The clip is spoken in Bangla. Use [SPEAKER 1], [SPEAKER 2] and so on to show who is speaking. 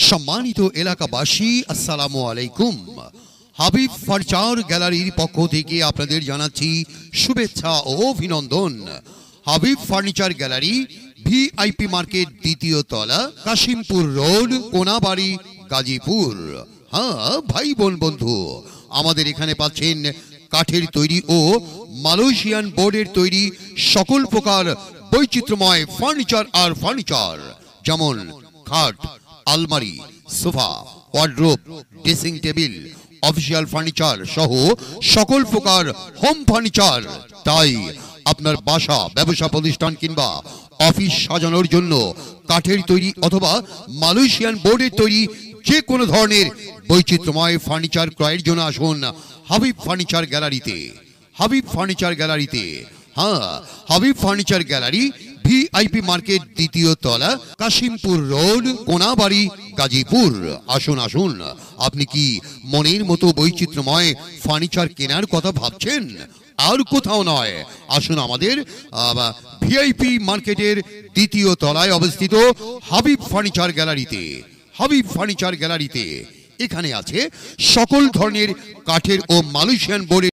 [SPEAKER 1] সম্মানিত এলাকাবাসী, আসসালামু আলাইকুম। হাবিব ফার্নিচার গ্যালারির পক্ষ থেকে আপনাদের জানাচ্ছি শুভেচ্ছা ও অভিনন্দন। Habib furniture gallery, VIP market, দ্বিতীয় তলা, কাশিমপুর রোড, কোনাবাড়ি, গাজীপুর। হ্যাঁ ভাই বোন বন্ধু, আমাদের এখানে পাচ্ছেন কাঠের তৈরি ও মালয়েশিয়ান বোর্ডের তৈরি সকল প্রকার বৈচিত্র্যময় ফার্নিচার, যেমন খাট, আলমারি, sofa, wardrobe, dressing table, official furniture সহ সকল প্রকার হোম ফার্নিচার। তাই আপনার বাসা, ব্যবসা প্রতিষ্ঠান কিংবা অফিস সাজানোর জন্য কাঠের তৈরি অথবা মালয়েশিয়ান বোর্ডের তৈরি যে কোনো ধরনের বৈচিত্র্যময় ফার্নিচার ক্রয়ের জন্য আসুন হাবিব ফার্নিচার গ্যালারিতে। হাবিব ফার্নিচার গ্যালারিতে, হ্যাঁ, Habib furniture gallery, VIP market, দ্বিতীয় তলা, কাশিমপুর রোড, কোনাবাড়ি, গাজীপুর। আসুন আসুন, আপনি কি মনের মতো বৈচিত্র্যময় ফার্নিচার কেনার কথা ভাবছেন? আর কোথাও নয়, আসুন আমাদের ভিআইপি মার্কেটের দ্বিতীয় তলায় অবস্থিত হাবিব ফার্নিচার গ্যালারিতে। হাবিব ফার্নিচার গ্যালারিতে এখানে আছে সকল ধরনের কাঠের ও মালয়েশিয়ান বোর্ডের